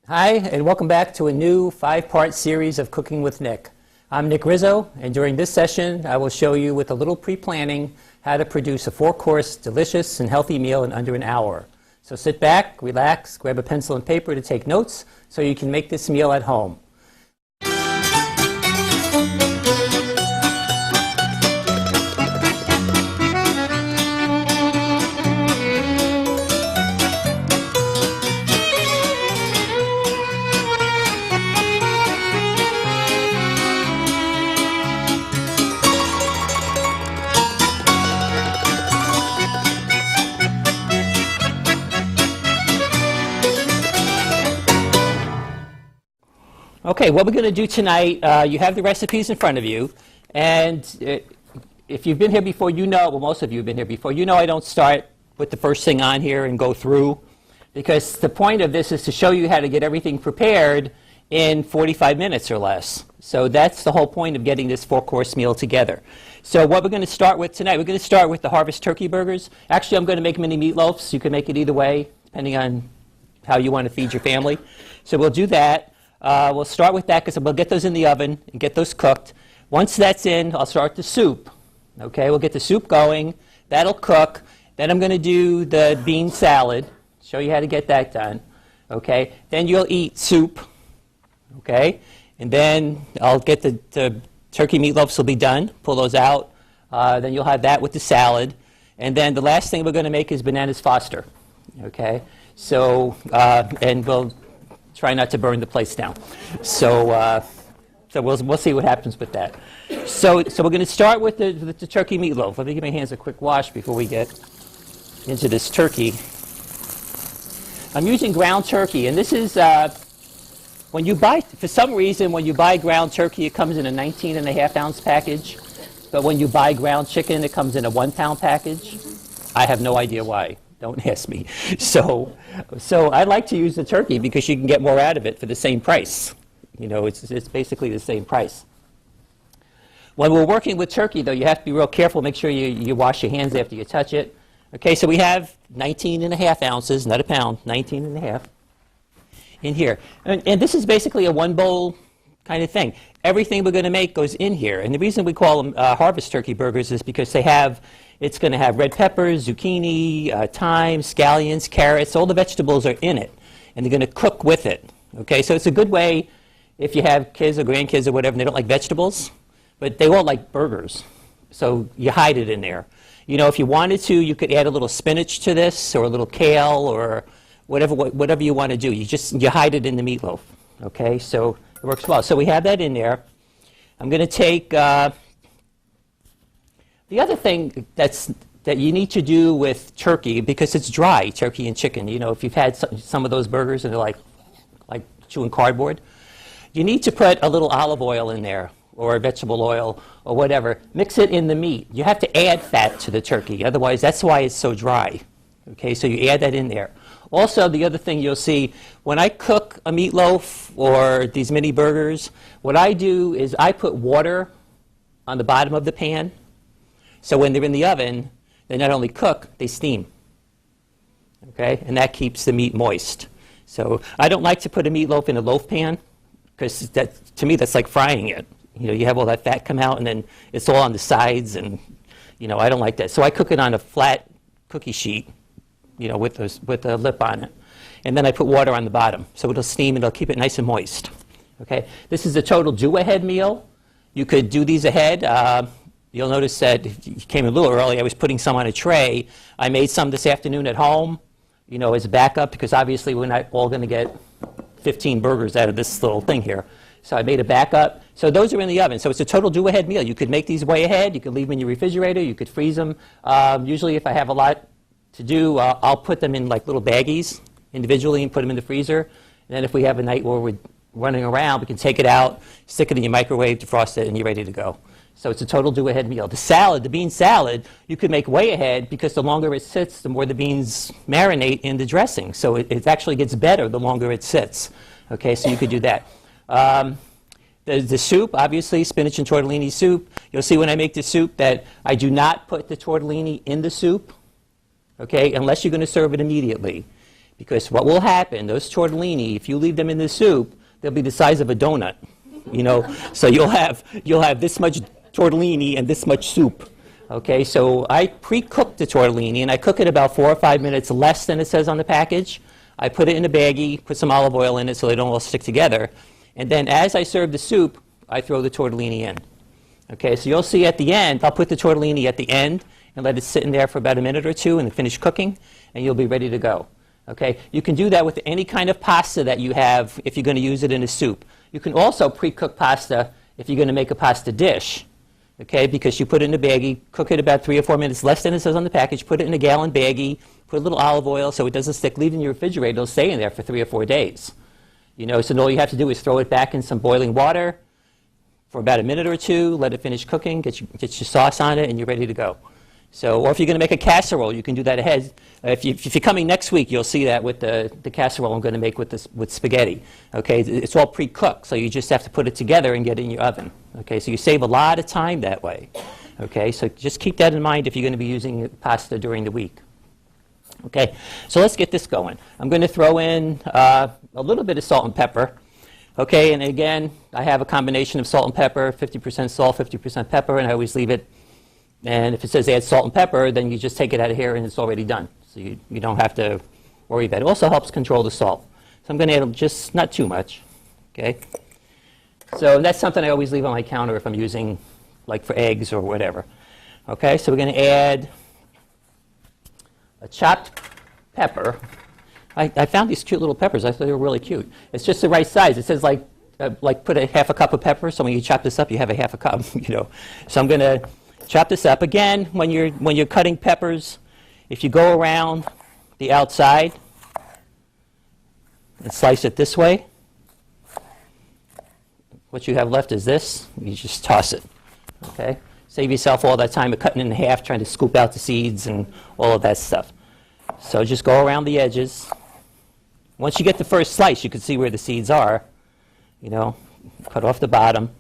Hi, and welcome back to a new 5-part series of Cooking with Nick. I'm Nick Rizzo, and during this session, I will show you with a little pre-planning how to produce a 4-course, delicious and healthy meal in under an hour. So sit back, relax, grab a pencil and paper to take notes so you can make this meal at home. Okay, what we're going to do tonight, you have the recipes in front of you, and if you've been here before, you know, well, most of you have been here before, you know I don't start with the first thing on here and go through, because the point of this is to show you how to get everything prepared in 45 minutes or less. So that's the whole point of getting this 4-course meal together. So what we're going to start with tonight, we're going to start with the Harvest turkey burgers. Actually, I'm going to make mini meatloafs. You can make it either way, depending on how you want to feed your family. So we'll do that. We'll start with that because we'll get those in the oven and get those cooked. Once that's in, I'll start the soup. Okay, we'll get the soup going. That'll cook. Then I'm going to do the bean salad, show you how to get that done. Okay, then you'll eat soup. Okay, and then I'll get the turkey meatloafs will be done. Pull those out. Then you'll have that with the salad. And then the last thing we're going to make is bananas Foster. Okay, so, and we'll try not to burn the place down. So we'll see what happens with that. So we're going to start with the turkey meatloaf. Let me give my hands a quick wash before we get into this turkey. I'm using ground turkey, and this is when you buy, for some reason, when you buy ground turkey, it comes in a 19.5-ounce package. But when you buy ground chicken, it comes in a 1-pound package. I have no idea why. Don't ask me. So I like to use the turkey because you can get more out of it for the same price. You know, it's basically the same price. When we're working with turkey, though, you have to be real careful. Make sure you wash your hands after you touch it. Okay, so we have 19.5 ounces, not a pound, 19.5 in here. And this is basically a 1-bowl kind of thing. Everything we're going to make goes in here. And the reason we call them Harvest turkey burgers is because it's going to have red peppers, zucchini, thyme, scallions, carrots. All the vegetables are in it, and they're going to cook with it. Okay, so it's a good way if you have kids or grandkids or whatever, and they don't like vegetables, but they all like burgers. So you hide it in there. You know, if you wanted to, you could add a little spinach to this, or a little kale, or whatever you want to do. You hide it in the meatloaf. Okay, so it works well. So we have that in there. I'm going to take the other thing that you need to do with turkey, because it's dry, turkey and chicken. You know, if you've had some of those burgers and they're like chewing cardboard, you need to put a little olive oil in there, or vegetable oil, or whatever. Mix it in the meat. You have to add fat to the turkey, otherwise that's why it's so dry. Okay, so you add that in there. Also, the other thing you'll see, when I cook a meatloaf or these mini burgers, what I do is I put water on the bottom of the pan. So when they're in the oven, they not only cook, they steam. Okay, and that keeps the meat moist. So I don't like to put a meatloaf in a loaf pan, because to me that's like frying it. You know, you have all that fat come out, and then it's all on the sides, and you know, I don't like that. So I cook it on a flat cookie sheet, you know, with a lip on it. And then I put water on the bottom. So it'll steam and it'll keep it nice and moist. Okay? This is a total do-ahead meal. You could do these ahead. You'll notice that if you came a little early, I was putting some on a tray. I made some this afternoon at home, you know, as a backup, because obviously we're not all going to get 15 burgers out of this little thing here. So I made a backup. So those are in the oven. So it's a total do-ahead meal. You could make these way ahead. You could leave them in your refrigerator. You could freeze them. Usually if I have a lot to do, I'll put them in like little baggies individually and put them in the freezer. And then if we have a night where we're running around, we can take it out, stick it in your microwave, defrost it, and you're ready to go. So it's a total do-ahead meal. The salad, the bean salad, you could make way ahead, because the longer it sits, the more the beans marinate in the dressing. So it actually gets better the longer it sits. Okay, so you could do that. The soup, obviously, spinach and tortellini soup. You'll see when I make the soup that I do not put the tortellini in the soup, okay, unless you're going to serve it immediately. Because what will happen, those tortellini, if you leave them in the soup, they'll be the size of a donut. You know, so you'll have this much tortellini and this much soup. Okay, so I pre-cook the tortellini, and I cook it about 4 or 5 minutes less than it says on the package. I put it in a baggie, put some olive oil in it so they don't all stick together. And then as I serve the soup, I throw the tortellini in. Okay, so you'll see at the end, I'll put the tortellini at the end and let it sit in there for about a minute or two and then finish cooking, and you'll be ready to go. Okay, you can do that with any kind of pasta that you have if you're going to use it in a soup. You can also pre-cook pasta if you're going to make a pasta dish. Okay, because you put it in a baggie, cook it about 3 or 4 minutes, less than it says on the package, put it in a gallon baggie, put a little olive oil so it doesn't stick, leave it in your refrigerator, it'll stay in there for 3 or 4 days. You know, so all you have to do is throw it back in some boiling water for about a minute or two, let it finish cooking, get your sauce on it, and you're ready to go. So, or if you're going to make a casserole, you can do that ahead. If you're coming next week, you'll see that with the casserole I'm going to make with spaghetti. Okay, it's all pre-cooked, so you just have to put it together and get it in your oven. Okay, so you save a lot of time that way. Okay, so just keep that in mind if you're going to be using pasta during the week. Okay, so let's get this going. I'm going to throw in a little bit of salt and pepper. Okay, and again, I have a combination of salt and pepper, 50% salt, 50% pepper, and I always leave it. And if it says add salt and pepper, then you just take it out of here and it's already done. So you don't have to worry about it. It also helps control the salt. So I'm going to add just not too much. Okay. So that's something I always leave on my counter if I'm using, like for eggs or whatever. Okay, so we're going to add a chopped pepper. I found these cute little peppers. I thought they were really cute. It's just the right size. It says like put a half a cup of pepper. So when you chop this up, you have a half a cup. You know. So I'm going to chop this up. Again, when you're cutting peppers, if you go around the outside and slice it this way, what you have left is this. You just toss it. Okay? Save yourself all that time of cutting it in half, trying to scoop out the seeds and all of that stuff. So just go around the edges. Once you get the first slice, you can see where the seeds are. You know, cut off the bottom,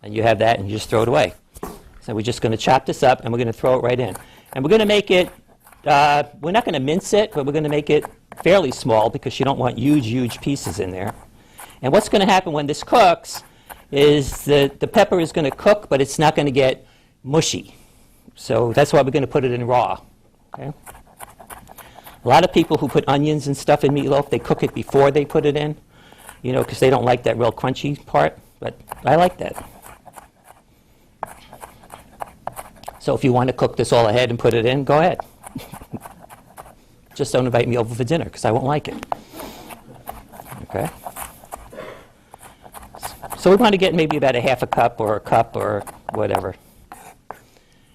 and you have that, and you just throw it away. So we're just going to chop this up, and we're going to throw it right in. And we're going to make it, we're not going to mince it, but we're going to make it fairly small because you don't want huge, huge pieces in there. And what's going to happen when this cooks is the pepper is going to cook, but it's not going to get mushy. So that's why we're going to put it in raw. Okay? A lot of people who put onions and stuff in meatloaf, they cook it before they put it in, you know, because they don't like that real crunchy part, but I like that. So if you want to cook this all ahead and put it in, go ahead. Just don't invite me over for dinner because I won't like it. Okay? So we want to get maybe about a half a cup or whatever.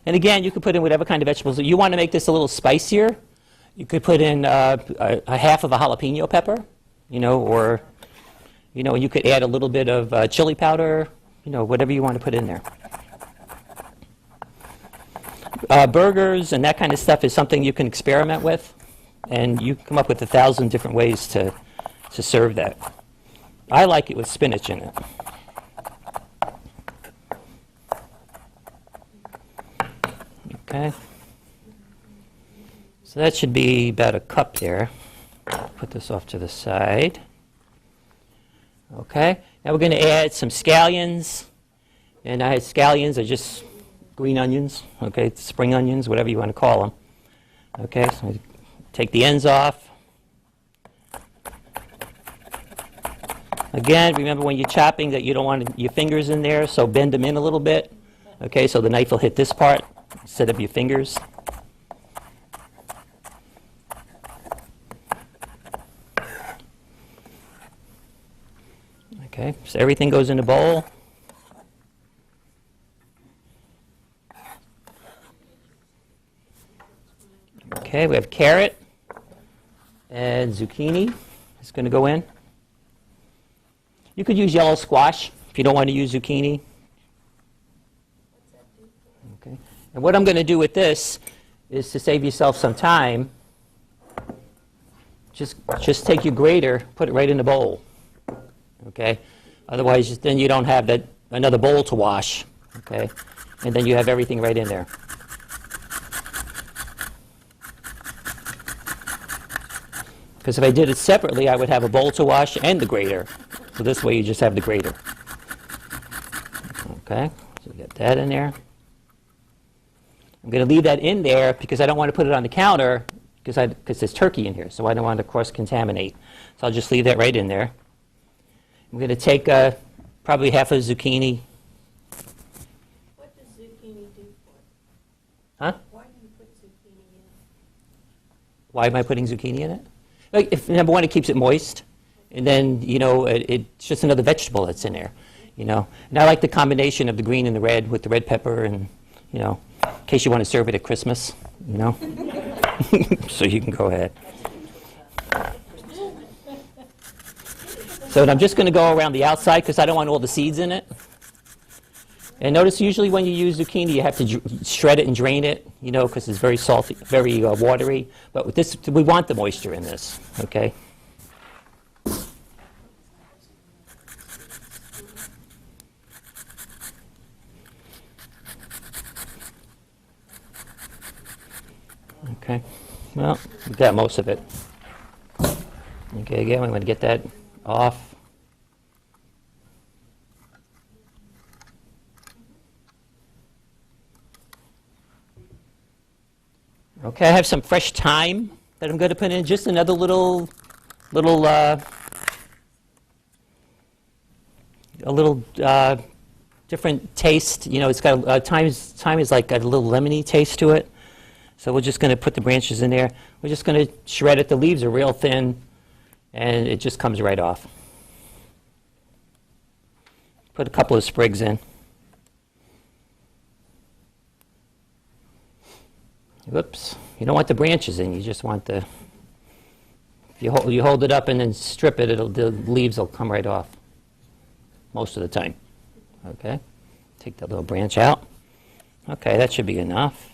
And again, you could put in whatever kind of vegetables. If you want to make this a little spicier, you could put in a half of a jalapeno pepper, you know, or, you know, you could add a little bit of chili powder, you know, whatever you want to put in there. Burgers and that kind of stuff is something you can experiment with, and you come up with 1,000 different ways to serve that. I like it with spinach in it. Okay. So that should be about a cup there. Put this off to the side. Okay. Now we're going to add some scallions. And I had scallions are just green onions, okay, spring onions, whatever you want to call them. Okay, so take the ends off. Again, remember when you're chopping that you don't want your fingers in there, so bend them in a little bit. Okay, so the knife will hit this part instead of your fingers. Okay, so everything goes in a bowl. Okay, we have carrot and zucchini. It's going to go in. You could use yellow squash if you don't want to use zucchini. Okay. And what I'm going to do with this is to save yourself some time. Just take your grater, put it right in the bowl. Okay. Otherwise, then you don't have another bowl to wash. Okay. And then you have everything right in there. Because if I did it separately, I would have a bowl to wash and the grater. So this way you just have the grater. Okay, so we get that in there. I'm going to leave that in there because I don't want to put it on the counter because there's turkey in here, so I don't want to cross-contaminate. So I'll just leave that right in there. I'm going to take probably half a zucchini. What does zucchini do for it? Huh? Why do you put zucchini in it? Why am I putting zucchini in it? Like, number one, it keeps it moist, and then, you know, it's just another vegetable that's in there, you know. And I like the combination of the green and the red with the red pepper and, you know, in case you want to serve it at Christmas, you know. So you can go ahead. So I'm just going to go around the outside because I don't want all the seeds in it. And notice usually when you use zucchini, you have to shred it and drain it, you know, because it's very salty, very watery. But with this, we want the moisture in this, okay? Okay, well, we got most of it. Okay, again, we're going to get that off. Okay, I have some fresh thyme that I'm going to put in. Just another little different taste. You know, it's got thyme is like got a little lemony taste to it. So we're just going to put the branches in there. We're just going to shred it. The leaves are real thin, and it just comes right off. Put a couple of sprigs in. Whoops. You don't want the branches in. You just want the... If you hold it up and then strip it, the leaves will come right off most of the time. Okay. Take that little branch out. Okay, that should be enough.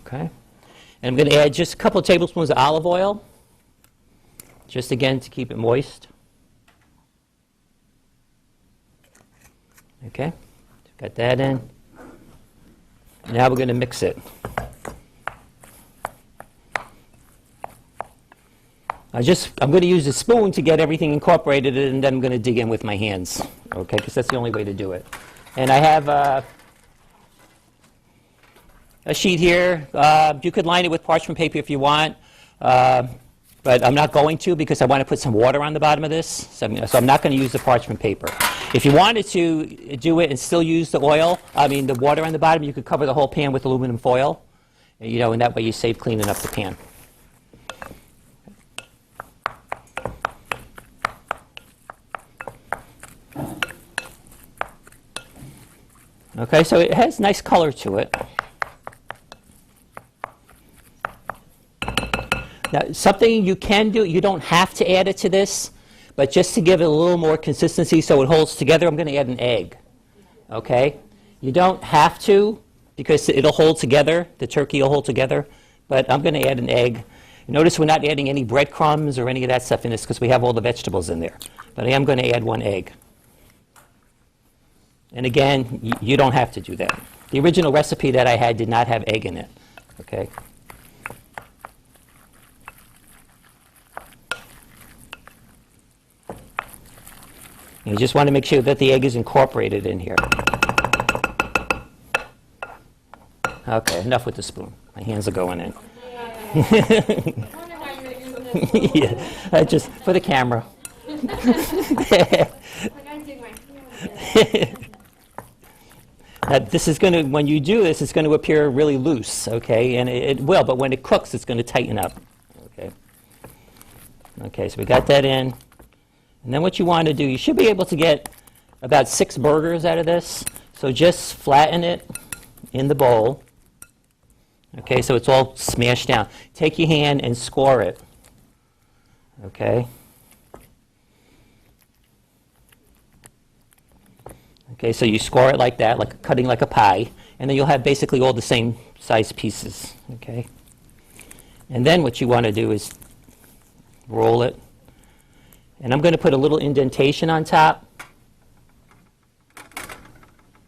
Okay. And I'm going to add just a couple of tablespoons of olive oil, just again to keep it moist. Okay, got that in. Now we're going to mix it. I'm going to use a spoon to get everything incorporated, and then I'm going to dig in with my hands, okay, because that's the only way to do it. And I have a sheet here. You could line it with parchment paper if you want, but I'm not going to because I want to put some water on the bottom of this, so I'm not going to use the parchment paper. If you wanted to do it and still use the water on the bottom, you could cover the whole pan with aluminum foil, you know, and that way you save cleaning up the pan. Okay, so it has nice color to it. Now, something you can do, you don't have to add it to this, but just to give it a little more consistency so it holds together, I'm going to add an egg. Okay? You don't have to because it'll hold together, the turkey will hold together, but I'm going to add an egg. Notice we're not adding any breadcrumbs or any of that stuff in this because we have all the vegetables in there. But I am going to add one egg. And again, you don't have to do that. The original recipe that I had did not have egg in it. Okay? You just want to make sure that the egg is incorporated in here. Okay, enough with the spoon. My hands are going in. Yeah, just for the camera. This is going to, when you do this, it's going to appear really loose, okay? And it will, but when it cooks, it's going to tighten up. Okay. Okay, so we got that in. And then what you want to do, you should be able to get about 6 burgers out of this. So just flatten it in the bowl. Okay, so it's all smashed down. Take your hand and score it. Okay. Okay, so you score it like that, like cutting like a pie, and then you'll have basically all the same size pieces. Okay. And then what you want to do is roll it. And I'm going to put a little indentation on top.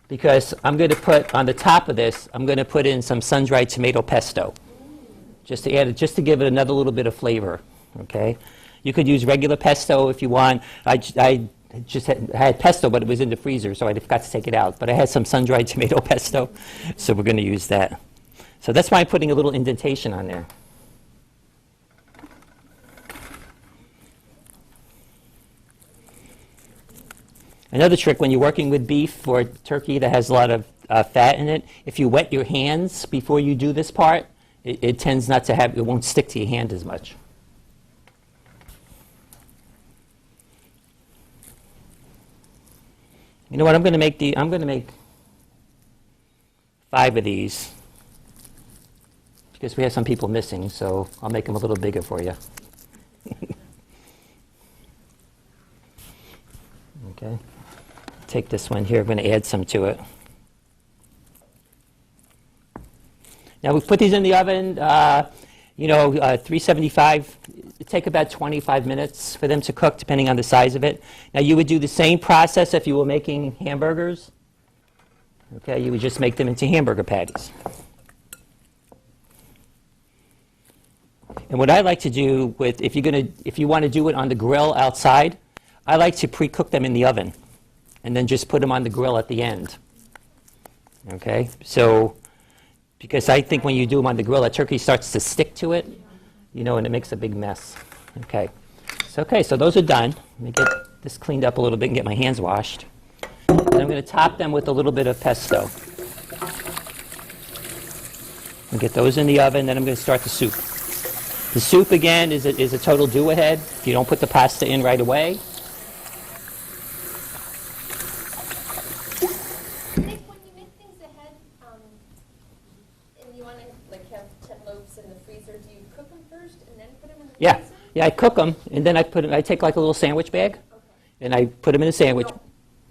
because I'm going to put on the top of this, I'm going to put in some sun-dried tomato pesto, just to add it, just to give it another little bit of flavor. Okay, you could use regular pesto if you want. I just had pesto, but it was in the freezer, so I forgot to take it out. But I had some sun-dried tomato pesto, so we're going to use that. So that's why I'm putting a little indentation on there. Another trick when you're working with beef or turkey that has a lot of fat in it, if you wet your hands before you do this part, it tends not to have, it won't stick to your hand as much. You know what, I'm going to make 5 of these because we have some people missing, so I'll make them a little bigger for you. Okay. Take this one here. I'm going to add some to it. Now we put these in the oven, 375. It take about 25 minutes for them to cook, depending on the size of it. Now you would do the same process if you were making hamburgers. Okay, you would just make them into hamburger patties. And what I like to do with, if you want to do it on the grill outside, I like to pre-cook them in the oven and then just put them on the grill at the end. Okay, so because I think when you do them on the grill, that turkey starts to stick to it, and it makes a big mess. Okay, so those are done. Let me get this cleaned up a little bit and get my hands washed. And I'm going to top them with a little bit of pesto. I'll get those in the oven, then I'm going to start the soup. The soup, again, is a total do-ahead. If you don't put the pasta in right away. Nick, when you make things ahead, and you want to have 10 loaves in the freezer, do you cook them first and then put them in the freezer? Yeah, I cook them, and then I take like a little sandwich bag, and I put them in a sandwich. Don't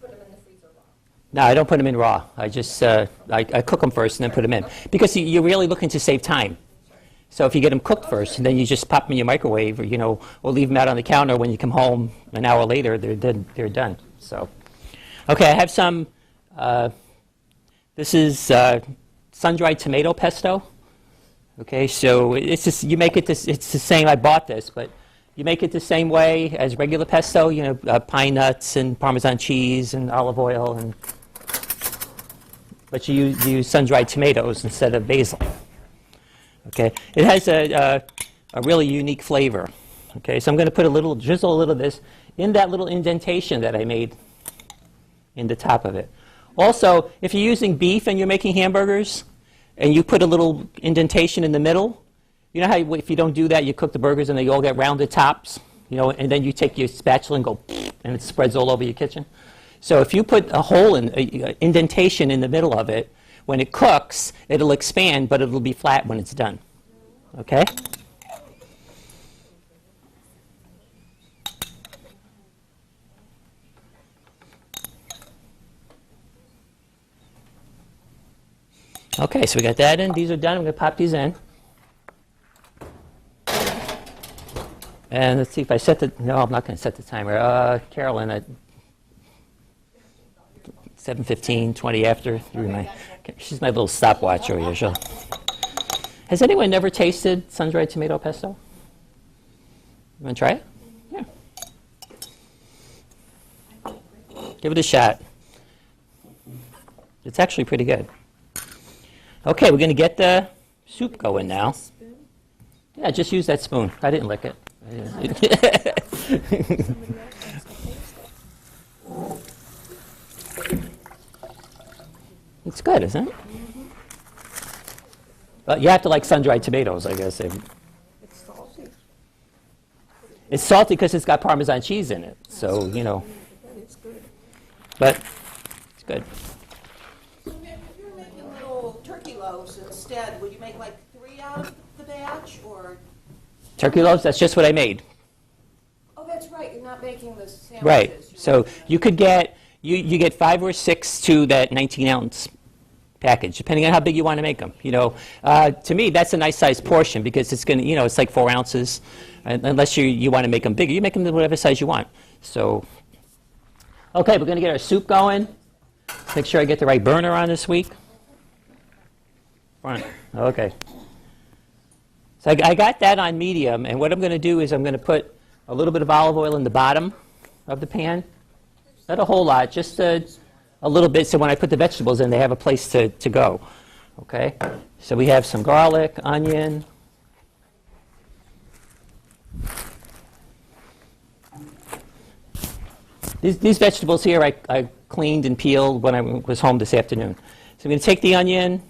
put them in the freezer raw. No, I don't put them in raw. I just I cook them first and then put them in. Because you're really looking to save time. So if you get them cooked first, and then you just pop them in your microwave, or leave them out on the counter. When you come home an hour later, they're done. So, okay, I have some. This is sun-dried tomato pesto. Okay, so it's just you make it this. It's the same. I bought this, but you make it the same way as regular pesto. Pine nuts and Parmesan cheese and olive oil, but you use sun-dried tomatoes instead of basil. Okay, it has a really unique flavor. Okay, so I'm going to drizzle a little of this in that little indentation that I made in the top of it. Also, if you're using beef and you're making hamburgers, and you put a little indentation in the middle, you know how if you don't do that, you cook the burgers and they all get rounded tops, and then you take your spatula and go, and it spreads all over your kitchen. So if you put a hole indentation in the middle of it, when it cooks, it'll expand, but it'll be flat when it's done. Okay? Okay, so we got that in. These are done. I'm going to pop these in. And let's see if I set the... No, I'm not going to set the timer. Carolyn, at 7:15, 20 after. She's my little stopwatch over here. Has anyone never tasted sun-dried tomato pesto? You want to try it? Yeah. Give it a shot. It's actually pretty good. Okay, we're going to get the soup going now. Yeah, just use that spoon. I didn't lick it. It's good, isn't it? Well, you have to like sun-dried tomatoes, I guess. It's salty. It's salty because it's got Parmesan cheese in it, so, It's good. but it's good. So if you're making little turkey loaves instead, would you make like 3 out of the batch, or? Turkey loaves, that's just what I made. Oh, that's right, you're not making the sandwiches. Right, so you could get, you get 5 or 6 to that 19-ounce package, depending on how big you want to make them. To me, that's a nice sized portion because it's going to, it's like 4 ounces. Unless you want to make them bigger, you make them whatever size you want. So, okay, we're going to get our soup going. Make sure I get the right burner on this week. Front. Okay. So I got that on medium, and what I'm going to do is I'm going to put a little bit of olive oil in the bottom of the pan. Not a whole lot, just a little bit, so when I put the vegetables in, they have a place to go. Okay? So we have some garlic, onion. These vegetables here I cleaned and peeled when I was home this afternoon. So I'm going to take the onion.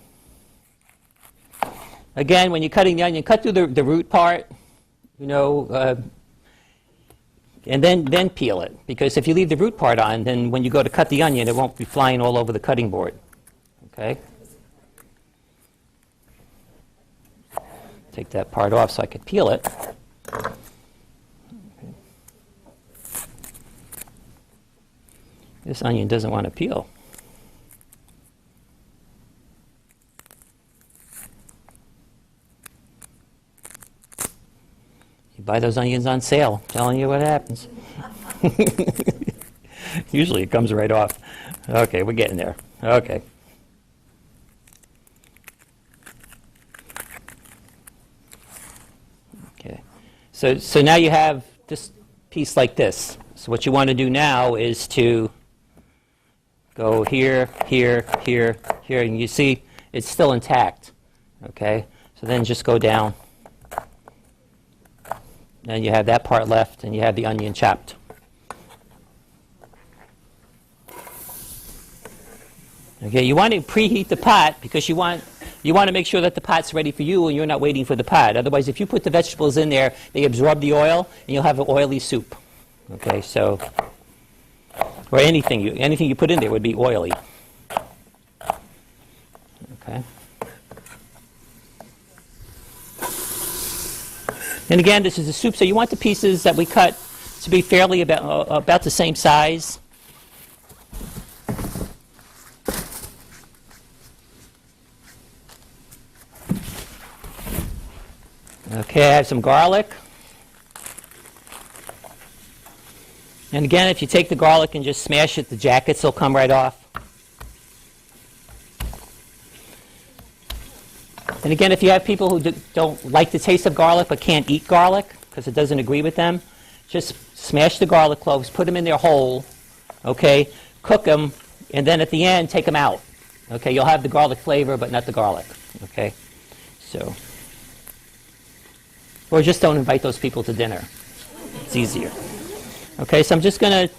Again, when you're cutting the onion, cut through the root part, and then peel it. Because if you leave the root part on, then when you go to cut the onion, it won't be flying all over the cutting board. Okay? Take that part off so I can peel it. Okay. This onion doesn't want to peel. You buy those onions on sale, telling you what happens. Usually it comes right off. Okay, we're getting there. Okay. Okay. So now you have this piece like this. So what you want to do now is to go here, here, here, here, and you see it's still intact. Okay? So then just go down. And you have that part left, and you have the onion chopped. Okay, you want to preheat the pot because you want to make sure that the pot's ready for you and you're not waiting for the pot. Otherwise, if you put the vegetables in there, they absorb the oil, and you'll have an oily soup. Okay, so, or anything you put in there would be oily. Okay. And again, this is a soup, so you want the pieces that we cut to be fairly about the same size. Okay, I have some garlic. And again, if you take the garlic and just smash it, the jackets will come right off. And again, if you have people who don't like the taste of garlic but can't eat garlic because it doesn't agree with them, just smash the garlic cloves, put them in there whole, okay, cook them, and then at the end, take them out. Okay, you'll have the garlic flavor but not the garlic. Okay, so, or just don't invite those people to dinner. It's easier. Okay, so I'm just going to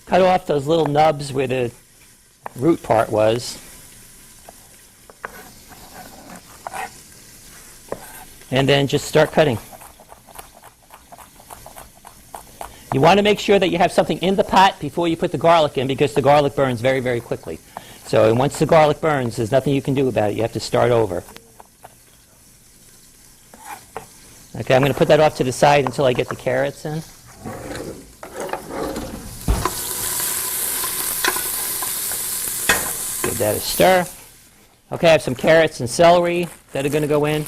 cut off those little nubs where the root part was. And then just start cutting. You want to make sure that you have something in the pot before you put the garlic in because the garlic burns very, very quickly. So and once the garlic burns, there's nothing you can do about it. You have to start over. Okay, I'm going to put that off to the side until I get the carrots in. Give that a stir. Okay, I have some carrots and celery that are going to go in.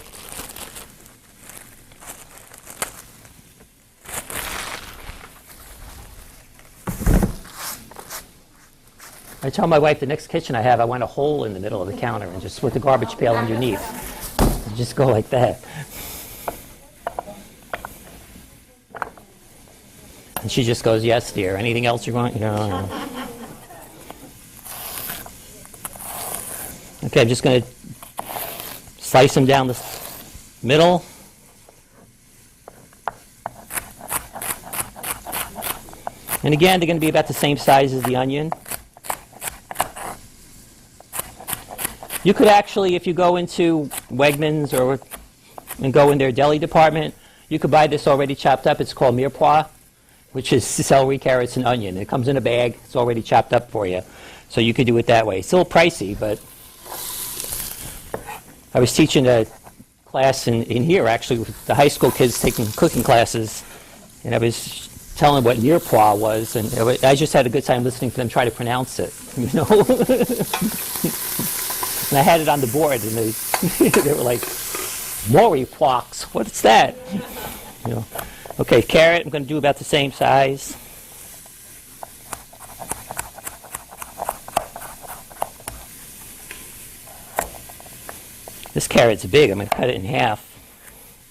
I told my wife the next kitchen I have, I want a hole in the middle of the counter and just with the garbage pail underneath. Just go like that. And she just goes, yes, dear. Anything else you want? You know. Okay, I'm just going to slice them down the middle. And again, they're going to be about the same size as the onion. You could actually, if you go into Wegmans and go in their deli department, you could buy this already chopped up. It's called mirepoix, which is celery, carrots, and onion. It comes in a bag. It's already chopped up for you. So you could do it that way. It's a little pricey, but I was teaching a class in here, actually, with the high school kids taking cooking classes, and I was telling them what mirepoix was, and I just had a good time listening to them try to pronounce it, you know. And I had it on the board, and they were like, mirepoix, what's that? You know. Okay, carrot, I'm going to do about the same size. This carrot's big. I'm going to cut it in half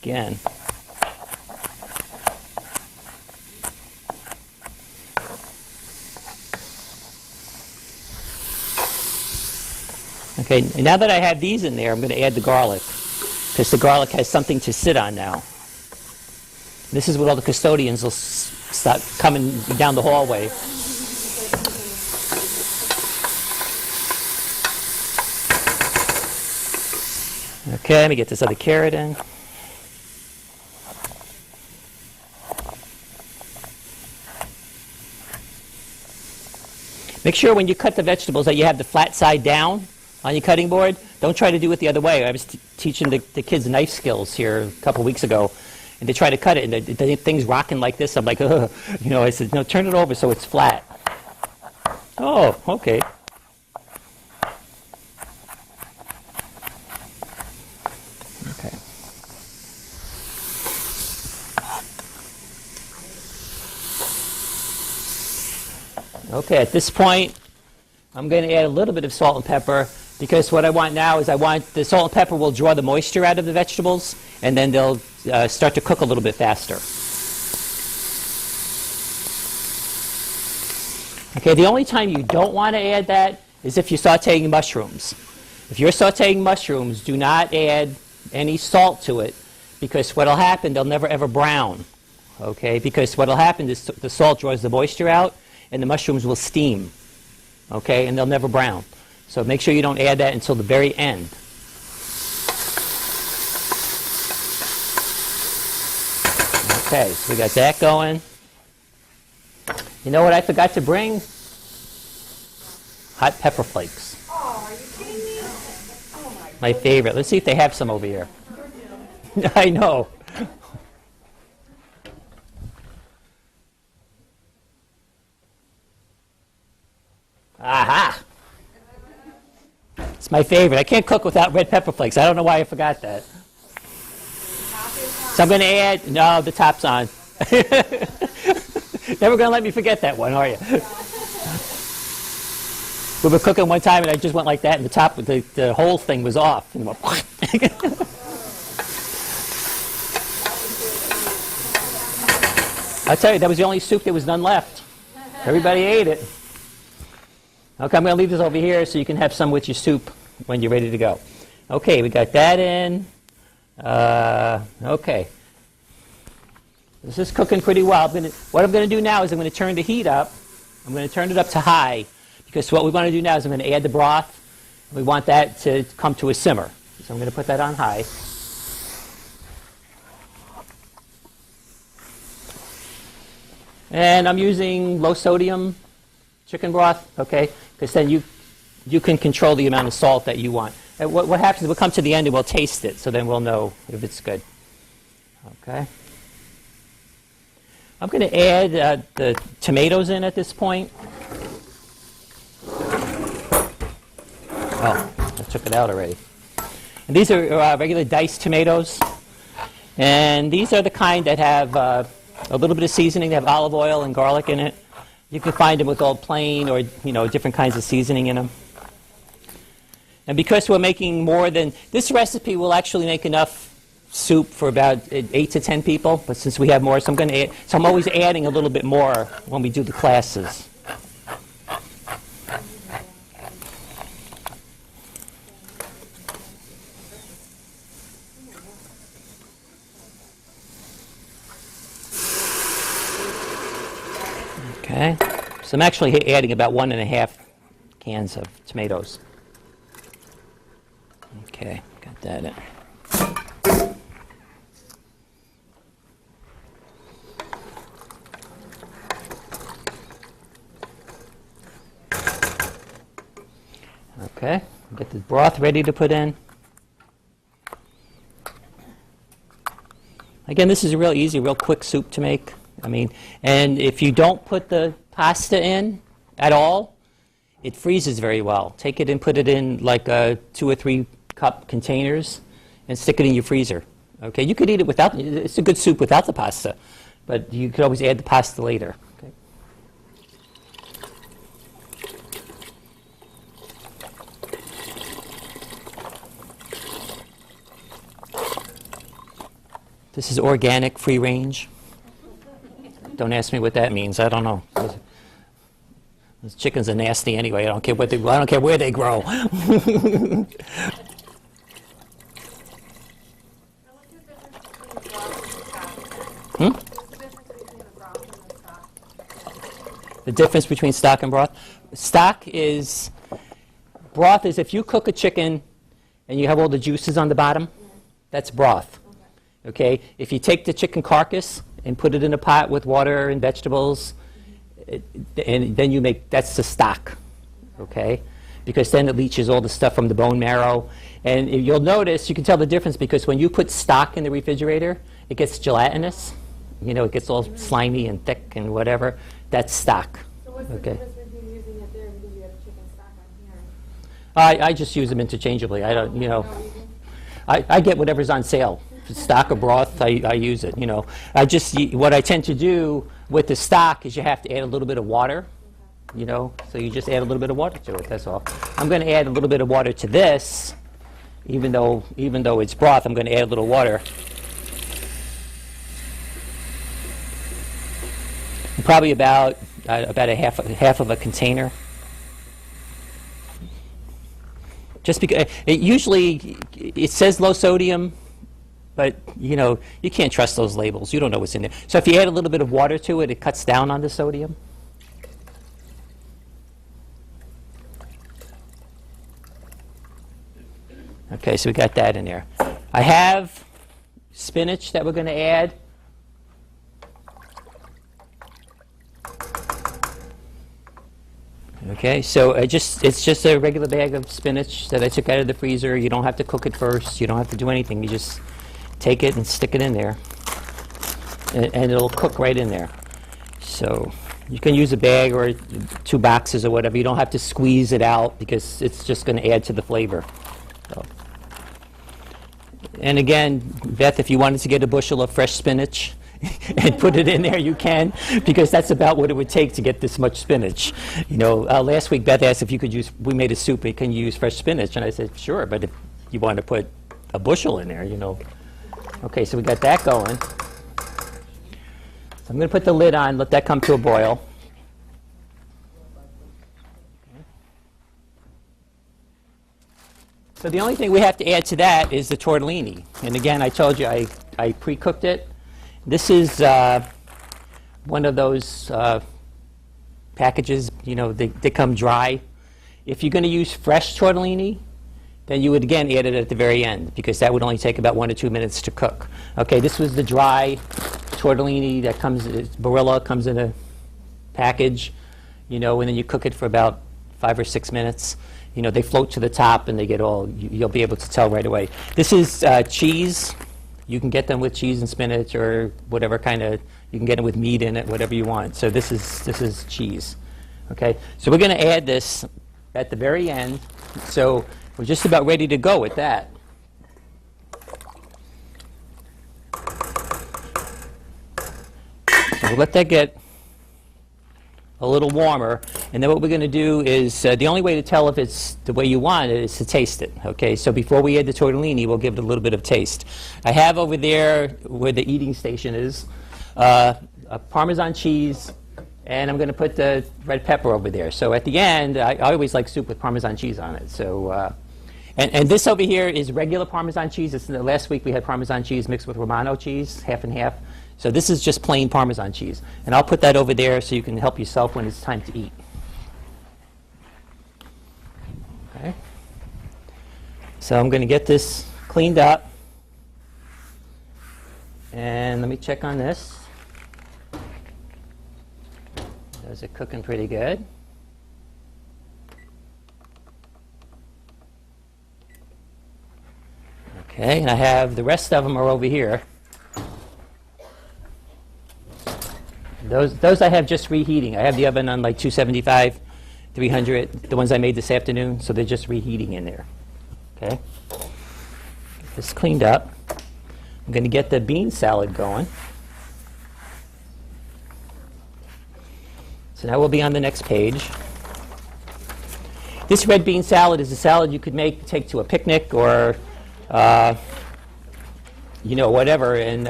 again. Okay, and now that I have these in there, I'm going to add the garlic, because the garlic has something to sit on now. This is what all the custodians will start coming down the hallway. Okay, let me get this other carrot in. Make sure when you cut the vegetables that you have the flat side down on your cutting board. Don't try to do it the other way. I was teaching the kids knife skills here a couple weeks ago, and they try to cut it, and the thing's rocking like this. I'm like, ugh. You know, I said, no, turn it over so it's flat. Oh, okay. Okay. Okay, at this point, I'm going to add a little bit of salt and pepper, because what I want now is the salt and pepper will draw the moisture out of the vegetables, and then they'll start to cook a little bit faster. Okay, the only time you don't want to add that is if you're sauteing mushrooms. If you're sauteing mushrooms, do not add any salt to it, because what will happen, they'll never ever brown. Okay, because what will happen is the salt draws the moisture out, and the mushrooms will steam. Okay, and they'll never brown. So make sure you don't add that until the very end. Okay, so we got that going. You know what I forgot to bring? Hot pepper flakes. Oh, are you kidding me? Oh My favorite. Let's see if they have some over here. I know. Aha! It's my favorite. I can't cook without red pepper flakes. I don't know why I forgot that. So I'm going to add, no, the top's on. Never going to let me forget that one, are you? We were cooking one time and I just went like that and the top, the whole thing was off. And I'll tell you, that was the only soup there was none left. Everybody ate it. Okay, I'm going to leave this over here so you can have some with your soup when you're ready to go. Okay, we got that in. Okay. This is cooking pretty well. What I'm going to do now is I'm going to turn the heat up. I'm going to turn it up to high, because what we want to do now is I'm going to add the broth. We want that to come to a simmer. So I'm going to put that on high. And I'm using low sodium chicken broth, okay? Because then you can control the amount of salt that you want. And what happens is we'll come to the end and we'll taste it, so then we'll know if it's good. Okay. I'm going to add the tomatoes in at this point. Oh, I took it out already. And these are regular diced tomatoes. And these are the kind that have a little bit of seasoning. They have olive oil and garlic in it. You can find them with all plain or, different kinds of seasoning in them. And because we're making more than, this recipe will actually make enough soup for about 8 to 10 people, but since we have more, so I'm always adding a little bit more when we do the classes. Okay, so I'm actually adding about 1.5 cans of tomatoes. Okay, got that in. Okay, get the broth ready to put in. Again, this is a real easy, real quick soup to make. And if you don't put the pasta in at all, it freezes very well. Take it and put it in like 2 or 3 cup containers and stick it in your freezer. Okay, you could eat it without, it's a good soup without the pasta, but you could always add the pasta later. Okay. This is organic, free range. Don't ask me what that means. I don't know. Those chickens are nasty anyway. I don't care what I don't care where they grow. The difference between stock and broth? Broth is if you cook a chicken and you have all the juices on the bottom, that's broth. Okay? If you take the chicken carcass and put it in a pot with water and vegetables, and then that's the stock. Okay? Because then it leaches all the stuff from the bone marrow. And you'll notice, you can tell the difference because when you put stock in the refrigerator, it gets gelatinous. It gets all slimy and thick and whatever. That's stock. So what's the difference between using it there because you have chicken stock on here? I just use them interchangeably. I don't, I get whatever's on sale. If it's stock or broth, I use it. What I tend to do with the stock is you have to add a little bit of water. So you just add a little bit of water to it. That's all. I'm going to add a little bit of water to this, even though it's broth. I'm going to add a little water. Probably about a half of a container. Just because it says low sodium, but you can't trust those labels. You don't know what's in there. So if you add a little bit of water to it, it cuts down on the sodium. Okay, so we got that in there. I have spinach that we're going to add. Okay, so it's just a regular bag of spinach that I took out of the freezer. You don't have to cook it first. You don't have to do anything. You just take it and stick it in there, and it'll cook right in there. So you can use a bag or 2 boxes or whatever. You don't have to squeeze it out because it's just going to add to the flavor. So. And again, Beth, if you wanted to get a bushel of fresh spinach and put it in there, you can, because that's about what it would take to get this much spinach. Last week Beth asked if you could we made a soup, can you use fresh spinach? And I said, sure, but if you want to put a bushel in there, Okay, so we got that going. So I'm going to put the lid on, let that come to a boil. So the only thing we have to add to that is the tortellini. And again, I told you I pre-cooked it. This is one of those packages, they come dry. If you're going to use fresh tortellini, then you would again add it at the very end because that would only take about 1 or 2 minutes to cook. Okay, this was the dry tortellini that Barilla comes in a package, and then you cook it for about 5 or 6 minutes. They float to the top and they get you'll be able to tell right away. This is cheese. You can get them with cheese and spinach or whatever you can get them with meat in it, whatever you want. So this is cheese. Okay, so we're going to add this at the very end. So we're just about ready to go with that. So we'll let that get a little warmer. And then what we're going to do is, the only way to tell if it's the way you want it is to taste it. Okay, so before we add the tortellini, we'll give it a little bit of taste. I have over there where the eating station is, a Parmesan cheese, and I'm going to put the red pepper over there. So at the end, I always like soup with Parmesan cheese on it. So, and this over here is regular Parmesan cheese. Last week we had Parmesan cheese mixed with Romano cheese, half and half. So this is just plain Parmesan cheese. And I'll put that over there so you can help yourself when it's time to eat. Okay. So I'm going to get this cleaned up. And let me check on this. Those are cooking pretty good. Okay, and I have the rest of them are over here. Those I have just reheating. I have the oven on like 275, 300, the ones I made this afternoon, so they're just reheating in there. Okay. Get this cleaned up. I'm going to get the bean salad going. So now we'll be on the next page. This red bean salad is a salad you could take to a picnic or whatever, and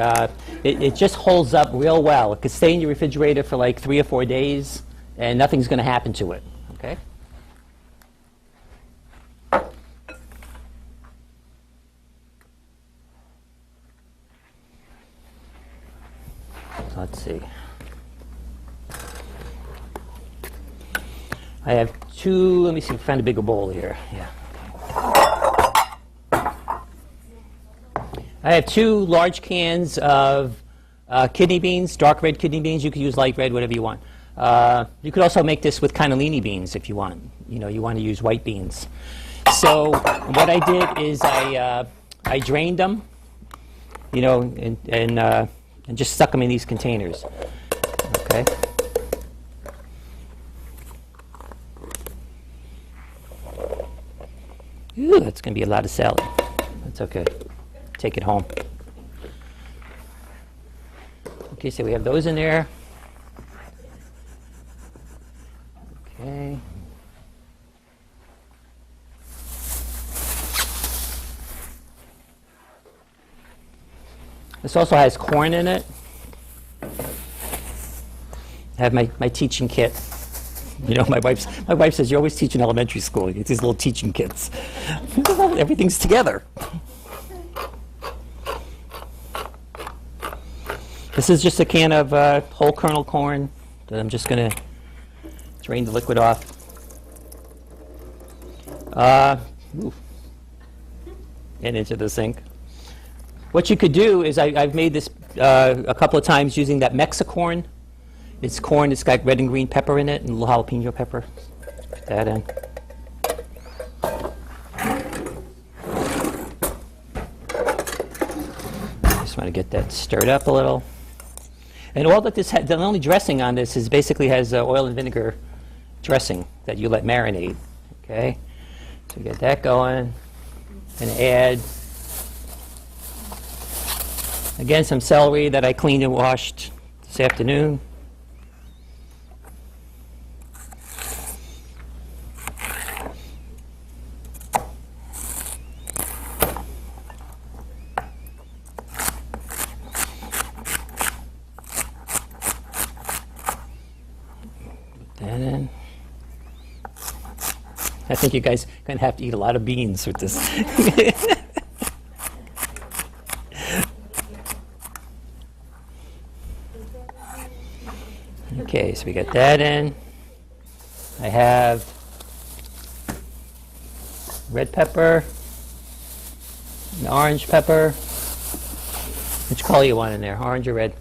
it just holds up real well. It could stay in your refrigerator for like 3 or 4 days, and nothing's going to happen to it. Okay. Let's see. I have two. Let me see if I find a bigger bowl here. Yeah. I have 2 large cans of kidney beans, dark red kidney beans. You could use light red, whatever you want. You could also make this with cannellini beans if you want. You want to use white beans. So what I did is I drained them, and just stuck them in these containers. Okay. Ooh, that's going to be a lot of salad. That's okay. Take it home. Okay, so we have those in there. Okay. This also has corn in it. I have my teaching kit. My wife says, you always teach in elementary school. You get these little teaching kits. Everything's together. This is just a can of whole kernel corn that I'm just going to drain the liquid off. And into the sink. What you could do is I've made this a couple of times using that Mexicorn. It's corn, it's got red and green pepper in it, and a little jalapeno pepper. Put that in. Just want to get that stirred up a little. And all that the only dressing on this is basically has oil and vinegar dressing that you let marinate. Okay? So get that going. And add, again, some celery that I cleaned and washed this afternoon. I think you guys are going to have to eat a lot of beans with this. Okay, so we got that in. I have red pepper, and orange pepper. Which color you want in there, orange or red?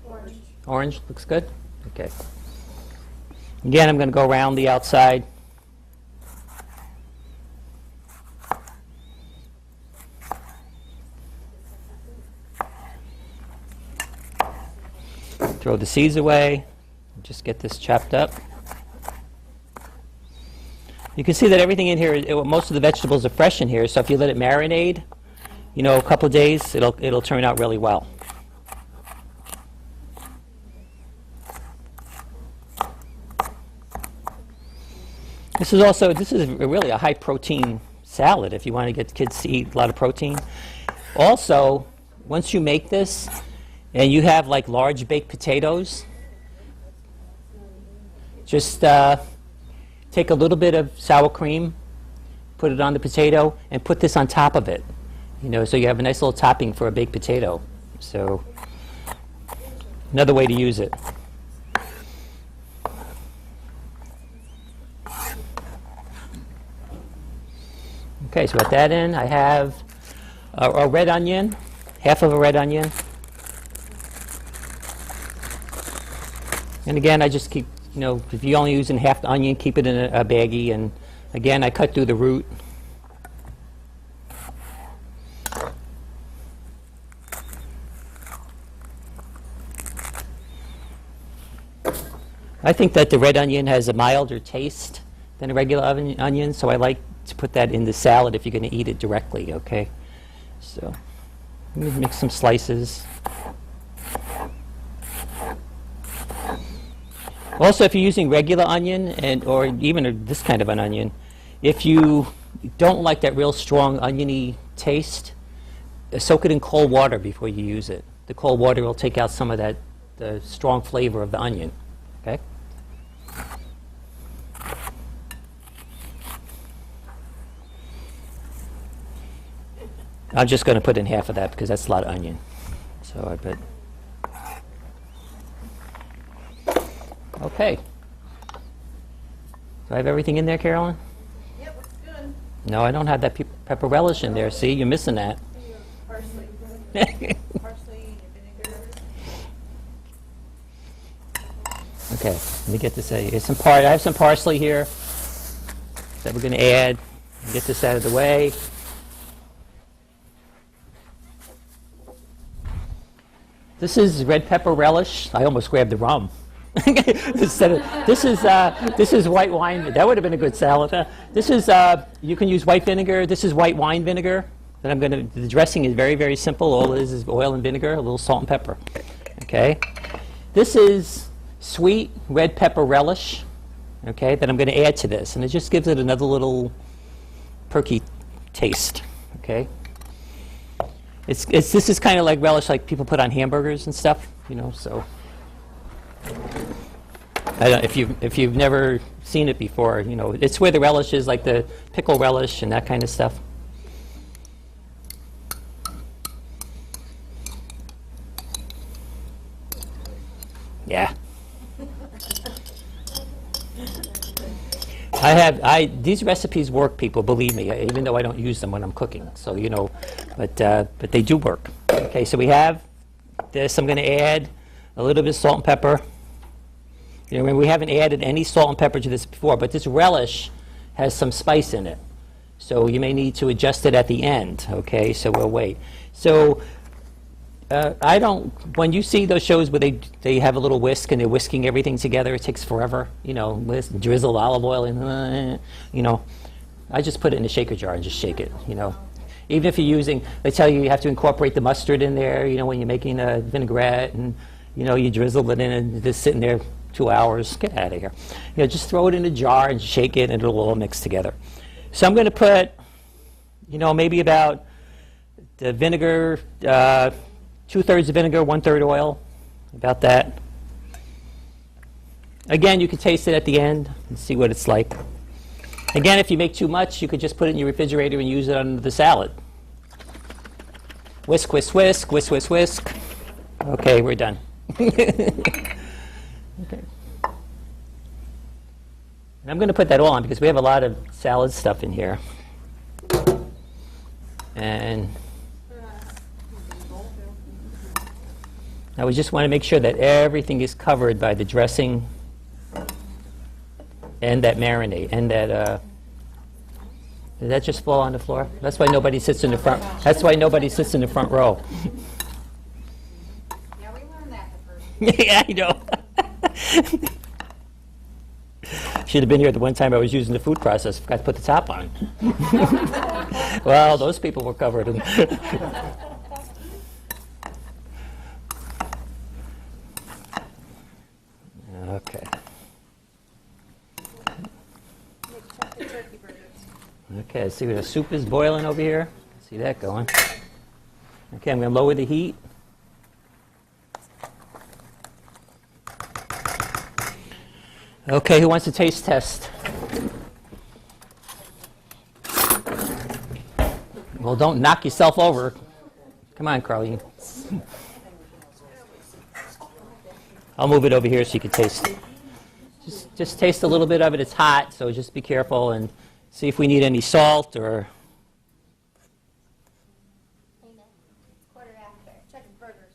Orange. Orange looks good? Okay. Again, I'm going to go around the outside. Throw the seeds away. Just get this chopped up. You can see that everything in here, most of the vegetables are fresh in here, so if you let it marinate, a couple of days, it'll turn out really well. This is really a high protein salad if you want to get kids to eat a lot of protein. Also, once you make this and you have like large baked potatoes, just take a little bit of sour cream, put it on the potato, and put this on top of it. So you have a nice little topping for a baked potato. So another way to use it. Okay, so with that in, I have a red onion, half of a red onion. And again, I just keep, if you're only using half the onion, keep it in a baggie. And again, I cut through the root. I think that the red onion has a milder taste than a regular onion, so I like to put that in the salad if you're going to eat it directly, okay? So let me make some slices. Also, if you're using regular onion or even this kind of an onion, if you don't like that real strong oniony taste, soak it in cold water before you use it. The cold water will take out some of that the strong flavor of the onion. Okay. I'm just going to put in half of that because that's a lot of onion. So I put. Okay. Do I have everything in there, Carolyn? Yep, looks good. No, I don't have that pepper relish in there. See, you're missing that. Parsley. Parsley, vinegar. Okay, let me get this out. I have some parsley here that we're going to add. Get this out of the way. This is red pepper relish. I almost grabbed the rum. This is white wine. That would have been a good salad. This is you can use white vinegar. This is white wine vinegar. And the dressing is very, very simple. All it is oil and vinegar, a little salt and pepper. Okay. This is sweet red pepper relish. Okay, that I'm going to add to this, and it just gives it another little perky taste. Okay. This is kind of like relish, like people put on hamburgers and stuff, So, if you've never seen it before, it's where the relish is, like the pickle relish and that kind of stuff. Yeah. These recipes work, people, believe me, even though I don't use them when I'm cooking. So, but they do work. Okay, so we have this. I'm going to add a little bit of salt and pepper. We haven't added any salt and pepper to this before, but this relish has some spice in it. So you may need to adjust it at the end, okay? So we'll wait. So when you see those shows where they have a little whisk and they're whisking everything together, it takes forever, drizzle olive oil in, I just put it in a shaker jar and just shake it, Even if you're using, they tell you have to incorporate the mustard in there, when you're making a vinaigrette and, you drizzle it in and it's sitting there 2 hours. Get out of here. Just throw it in a jar and shake it and it'll all mix together. So I'm going to put, maybe about the vinegar, 2/3 vinegar, 1/3 oil, about that. Again, you can taste it at the end and see what it's like. Again, if you make too much, you could just put it in your refrigerator and use it on the salad. Whisk, whisk, whisk, whisk, whisk, whisk. Okay, we're done. Okay. And I'm going to put that all on because we have a lot of salad stuff in here. And now we just want to make sure that everything is covered by the dressing and that marinade and that. Did that just fall on the floor? That's why nobody sits in the front. That's why nobody sits in the front row. Yeah, we learned that the first. Yeah, I know. Should have been here the one time I was using the food processor. Forgot to put the top on. Well, those people were covered. Okay. Okay, see the soup is boiling over here. See that going. Okay, I'm going to lower the heat. Okay, who wants a taste test? Well, don't knock yourself over. Come on, Carlene. I'll move it over here so you can taste it. Just taste a little bit of it. It's hot, so just be careful and see if we need any salt or... Amen. It's 1/4 after. Check the burgers.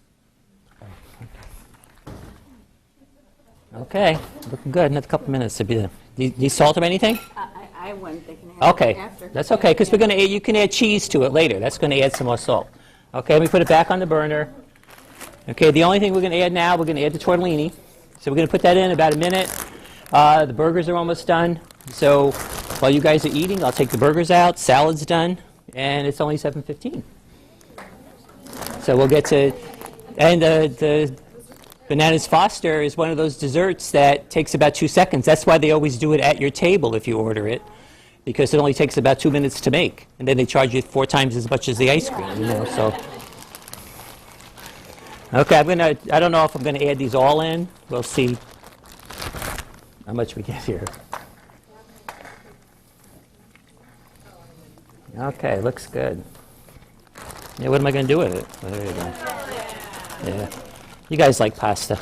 Okay, looking good. Another couple minutes to be there. Need salt or anything? I wasn't thinking of it Okay, after. that's okay, because you can add cheese to it later. That's going to add some more salt. Okay, let me put it back on the burner. Okay, the only thing we're going to add now, we're going to add the tortellini. So we're going to put that in about a minute. The burgers are almost done. So while you guys are eating, I'll take the burgers out. Salad's done, and it's only 7:15. So we'll get to, and the Bananas Foster is one of those desserts that takes about 2 seconds. That's why they always do it at your table if you order it, because it only takes about 2 minutes to make, and then they charge you 4 times as much as the ice cream, you know, so. Okay, I don't know if I'm gonna add these all in. We'll see how much we get here. Okay, looks good. Yeah, what am I gonna do with it? Oh, there you go. Yeah, you guys like pasta.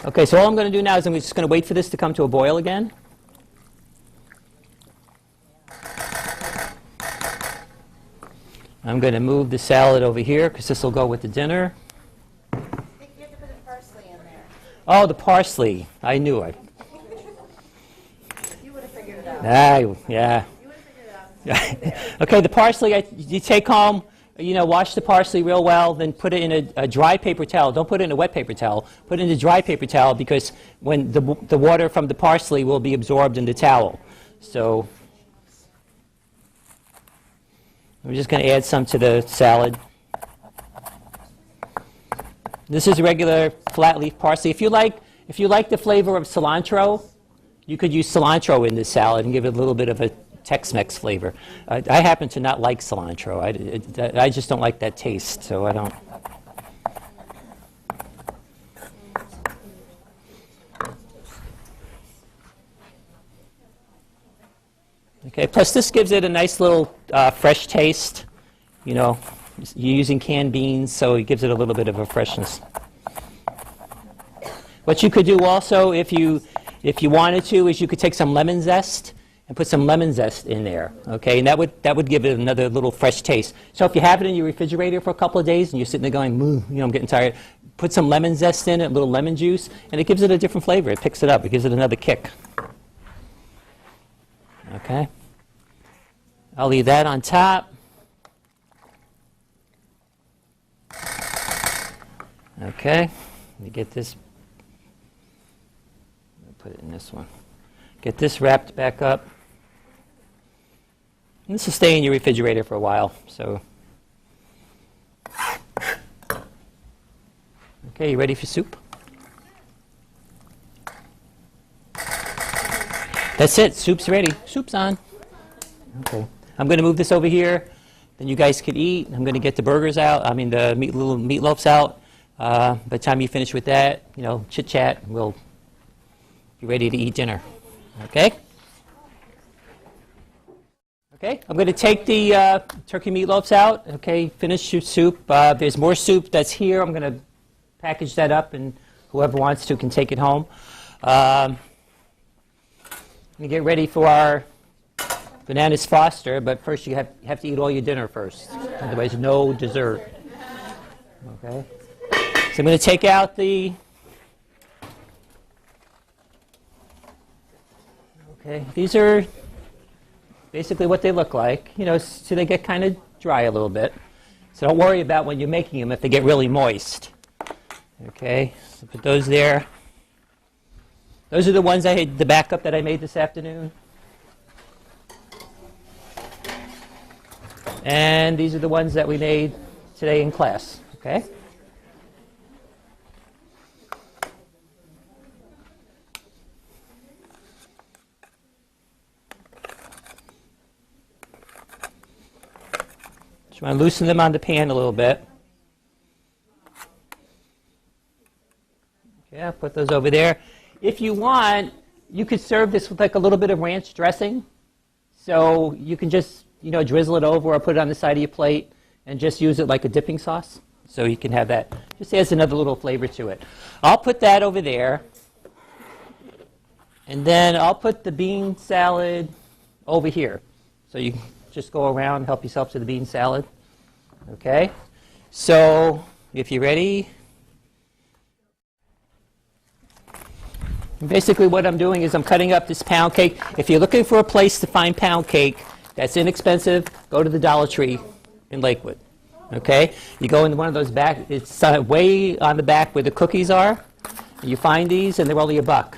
Okay, so all I'm going to do now is I'm just going to wait for this to come to a boil again. I'm going to move the salad over here because this will go with the dinner. I think you have to put the parsley in there. Oh, the parsley. I knew it. You would have figured it out. Yeah. You would have figured it out. Okay, the parsley, you take home, you know, wash the parsley real well, then put it in a dry paper towel. Don't put it in a wet paper towel. Put it in a dry paper towel because when the water from the parsley will be absorbed in the towel. So I'm just going to add some to the salad. This is regular flat leaf parsley. If you like the flavor of cilantro, you could use cilantro in this salad and give it a little bit of a Tex-Mex flavor. I happen to not like cilantro. I just don't like that taste, so I don't. Okay, plus this gives it a nice little fresh taste. You know, you're using canned beans, so it gives it a little bit of a freshness. What you could do also, if you wanted to, is you could take some lemon zest and put some lemon zest in there, okay? And that would give it another little fresh taste. So if you have it in your refrigerator for a couple of days and you're sitting there going, you know, I'm getting tired, put some lemon zest in it, a little lemon juice, and it gives it a different flavor. It picks it up. It gives it another kick. Okay? I'll leave that on top. Okay, let me get this. I'll put it in this one. Get this wrapped back up. And this will stay in your refrigerator for a while. So, okay, you ready for soup? That's it. Soup's ready. Soup's on. Okay, I'm going to move this over here. Then you guys can eat. I'm going to get the burgers out. I mean the little meatloafs out. By the time you finish with that, you know, chit chat. We'll be ready to eat dinner. Okay? Okay, I'm going to take the turkey meatloafs out. Okay, finish your soup. There's more soup that's here. I'm going to package that up, and whoever wants to can take it home. I'm going to get ready for our bananas Foster, but first you have to eat all your dinner first. Otherwise, no dessert. Okay? So I'm going to take out the... Okay, these are basically what they look like, you know, so they get kind of dry a little bit. So don't worry about when you're making them if they get really moist. Okay, so put those there. Those are the ones the backup that I made this afternoon. And these are the ones that we made today in class, okay? Just want to loosen them on the pan a little bit. Yeah, put those over there. If you want, you could serve this with like a little bit of ranch dressing. So you can just, you know, drizzle it over or put it on the side of your plate and just use it like a dipping sauce. So you can have that. Just adds another little flavor to it. I'll put that over there. And then I'll put the bean salad over here. So you can just go around and help yourself to the bean salad. Okay? So if you're ready. Basically what I'm doing is I'm cutting up this pound cake. If you're looking for a place to find pound cake that's inexpensive, go to the Dollar Tree in Lakewood. Okay? You go into one of those back, it's way on the back where the cookies are. You find these and they're only $1.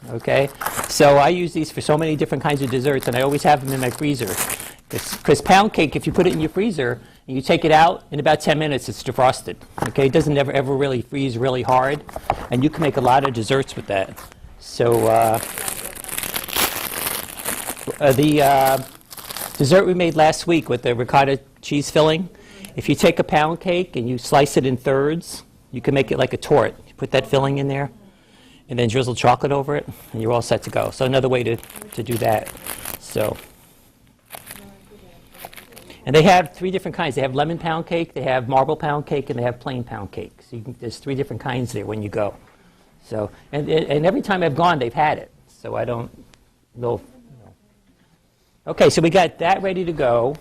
Okay? So I use these for so many different kinds of desserts and I always have them in my freezer. Because pound cake, if you put it in your freezer and you take it out, in about 10 minutes it's defrosted. Okay? It doesn't ever really freeze really hard. And you can make a lot of desserts with that. So the dessert we made last week with the ricotta cheese filling, if you take a pound cake and you slice it in thirds, you can make it like a torte. You put that filling in there and then drizzle chocolate over it, and you're all set to go. So another way to do that. So, and they have 3 different kinds. They have lemon pound cake, they have marble pound cake, and they have plain pound cake. So there's 3 different kinds there when you go. So, and every time I've gone, they've had it. So I don't know. Okay, so we got that ready to go.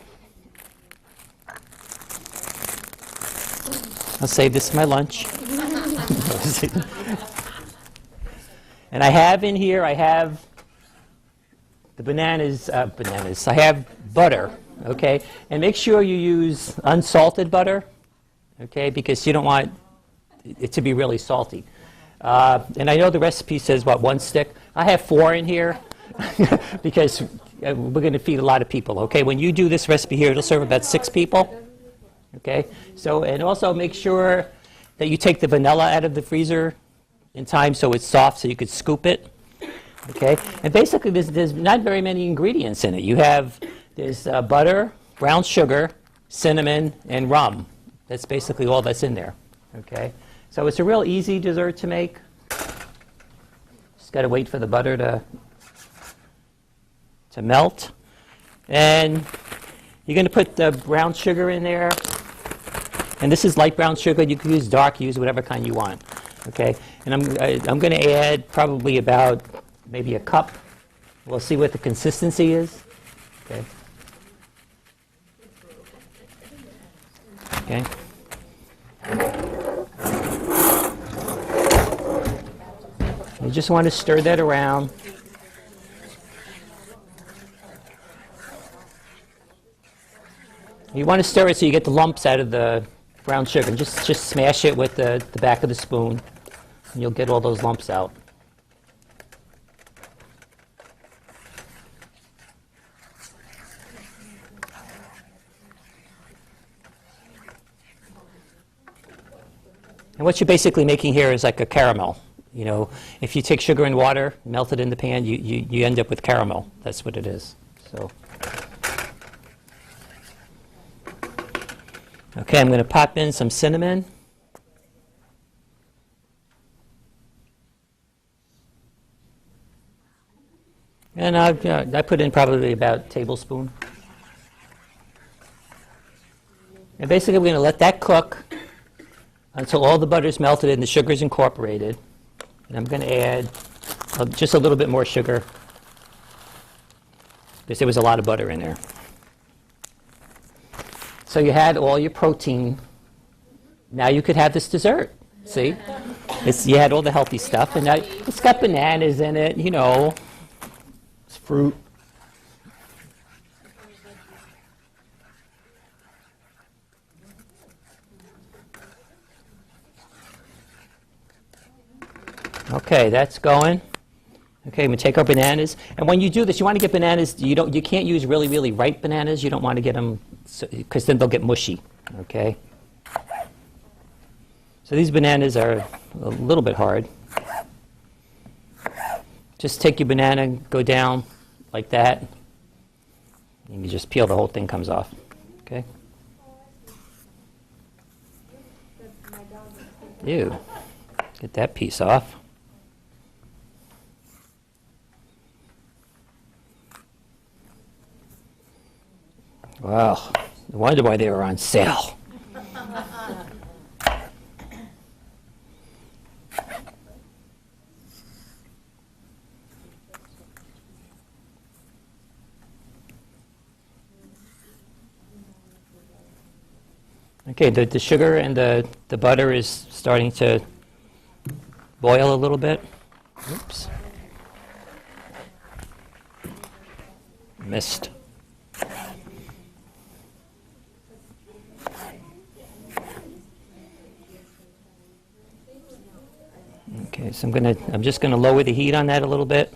I'll save this for my lunch. And I have in here, I have the bananas. I have butter, okay? And make sure you use unsalted butter, okay? Because you don't want it to be really salty. And I know the recipe says, what, 1 stick? I have 4 in here because we're going to feed a lot of people, okay? When you do this recipe here, it'll serve about 6 people, okay? So, and also make sure that you take the vanilla out of the freezer in time so it's soft so you could scoop it, okay? And basically, there's not very many ingredients in it. There's butter, brown sugar, cinnamon, and rum. That's basically all that's in there, okay? So it's a real easy dessert to make. Just got to wait for the butter to melt. And you're going to put the brown sugar in there. And this is light brown sugar. You can use dark, use whatever kind you want. Okay? And I'm going to add probably about maybe a cup. We'll see what the consistency is. Okay? Okay? You just want to stir that around. You want to stir it so you get the lumps out of the brown sugar. Just smash it with the back of the spoon, and you'll get all those lumps out. And what you're basically making here is like a caramel. You know, if you take sugar and water, melt it in the pan, you end up with caramel. That's what it is. So, okay, I'm going to pop in some cinnamon. And I put in probably about a tablespoon. And basically, we're going to let that cook until all the butter's melted and the sugar's incorporated. And I'm going to add just a little bit more sugar because there was a lot of butter in there. So you had all your protein. Now you could have this dessert. See? You had all the healthy stuff, and now it's got bananas in it, you know. It's fruit. Okay, that's going. Okay, I'm going to take our bananas. And when you do this, you want to get bananas, you can't use really, really ripe bananas. You don't want to get them, because then they'll get mushy. Okay? So these bananas are a little bit hard. Just take your banana, go down like that. And you just peel, the whole thing comes off. Okay? Ew. Get that piece off. Wow, no wonder why they were on sale. Okay, the sugar and the butter is starting to boil a little bit. Oops. Missed. Okay, so I'm just gonna lower the heat on that a little bit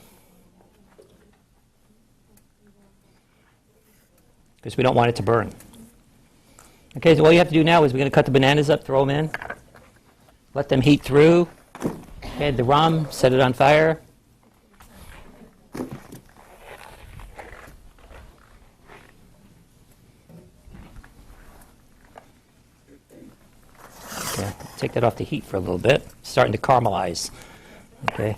because we don't want it to burn. Okay, so all you have to do now is we're gonna cut the bananas up, throw them in, let them heat through, add the rum, set it on fire. Yeah, take that off the heat for a little bit. It's starting to caramelize. Okay.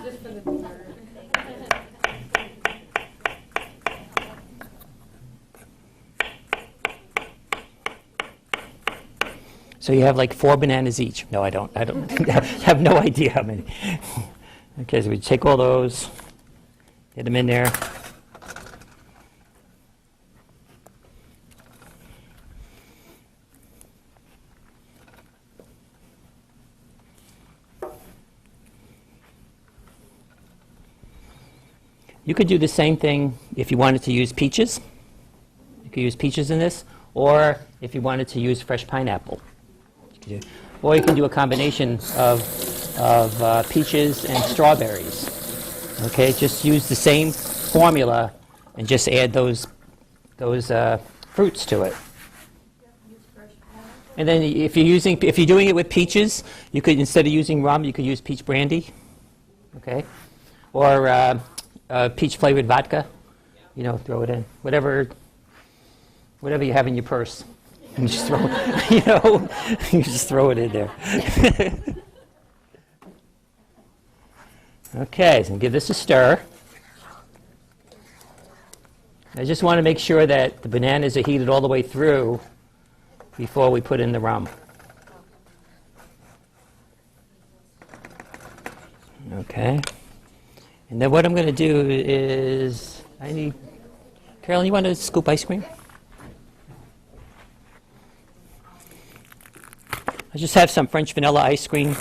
Just for the dessert. So you have like 4 bananas each. No, I don't. I have no idea how many. Okay, so we take all those, get them in there. You could do the same thing if you wanted to use peaches. You could use peaches in this, or if you wanted to use fresh pineapple. Or you can do a combination of peaches and strawberries. Okay, just use the same formula and just add those fruits to it. And then if you're doing it with peaches, you could, instead of using rum, you could use peach brandy. Okay, or peach flavored vodka. You know, throw it in. Whatever you have in your purse. And just throw, you just throw it in there. Okay, so give this a stir. I just want to make sure that the bananas are heated all the way through before we put in the rum. Okay. And then what I'm going to do is, Carolyn, you want to scoop ice cream? I just have some French vanilla ice cream.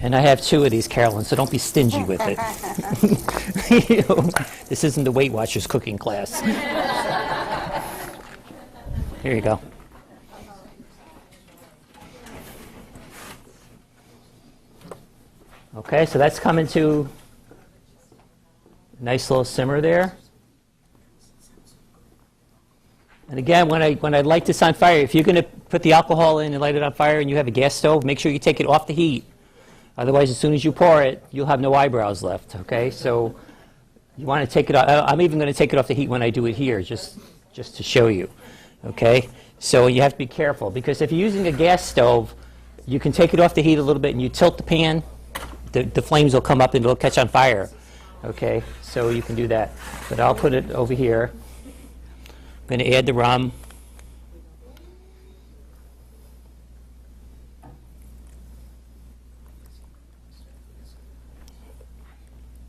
And I have 2 of these, Carolyn, so don't be stingy with it. This isn't the Weight Watchers cooking class. Here you go. Okay, so that's coming to a nice little simmer there. And again, when I light this on fire, if you're going to put the alcohol in and light it on fire and you have a gas stove, make sure you take it off the heat. Otherwise, as soon as you pour it, you'll have no eyebrows left, okay? So you want to take it off. I'm even going to take it off the heat when I do it here, just to show you, okay? So you have to be careful, because if you're using a gas stove, you can take it off the heat a little bit and you tilt the pan, the flames will come up and it'll catch on fire, okay? So you can do that. But I'll put it over here. I'm going to add the rum.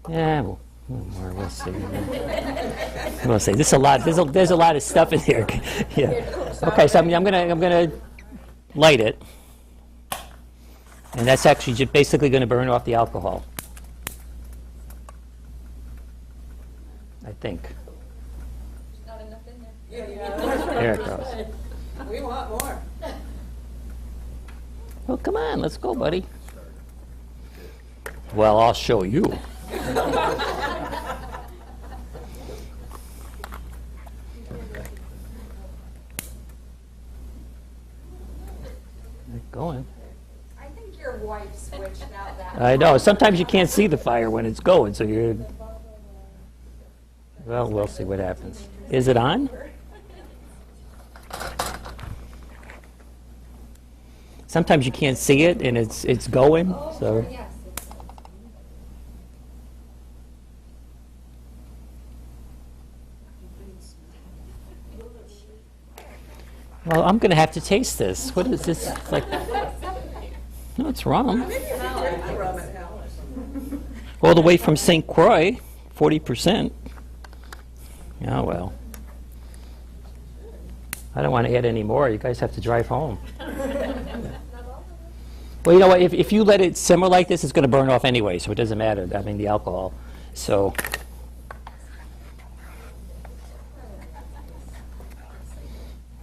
Yeah, we'll see. We'll see. There's a lot of stuff in here. Yeah. Okay, so I'm gonna light it, and that's actually just basically going to burn off the alcohol. I think. Not enough in there. There it goes. We want more. Well, come on, let's go, buddy. Well, I'll show you. Going. I think your wife switched out that. I know. Sometimes you can't see the fire when it's going, so you're. Well, we'll see what happens. Is it on? Sometimes you can't see it, and it's going. So. Yes. Well, I'm going to have to taste this. What is this? It's like, no, it's rum. All the way from St. Croix, 40%. Oh, well. I don't want to add any more. You guys have to drive home. Well, you know what? If you let it simmer like this, it's going to burn off anyway, so it doesn't matter. I mean, the alcohol. So.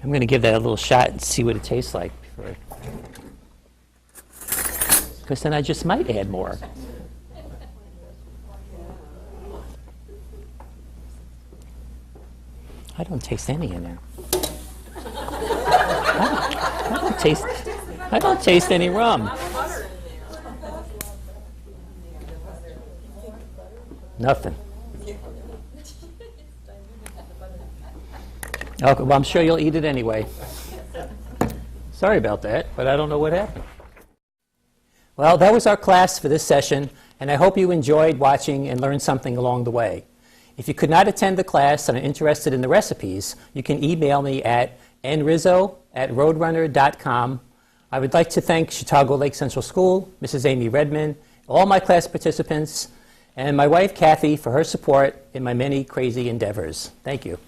I'm going to give that a little shot and see what it tastes like. Because then I just might add more. I don't taste any in there. I taste any rum. Nothing. Okay, well, I'm sure you'll eat it anyway. Sorry about that, but I don't know what happened. Well, that was our class for this session, and I hope you enjoyed watching and learned something along the way. If you could not attend the class and are interested in the recipes, you can email me at nrizzo@roadrunner.com. I would like to thank Chautauqua Lake Central School, Mrs. Amy Redmond, all my class participants, and my wife, Kathy, for her support in my many crazy endeavors. Thank you.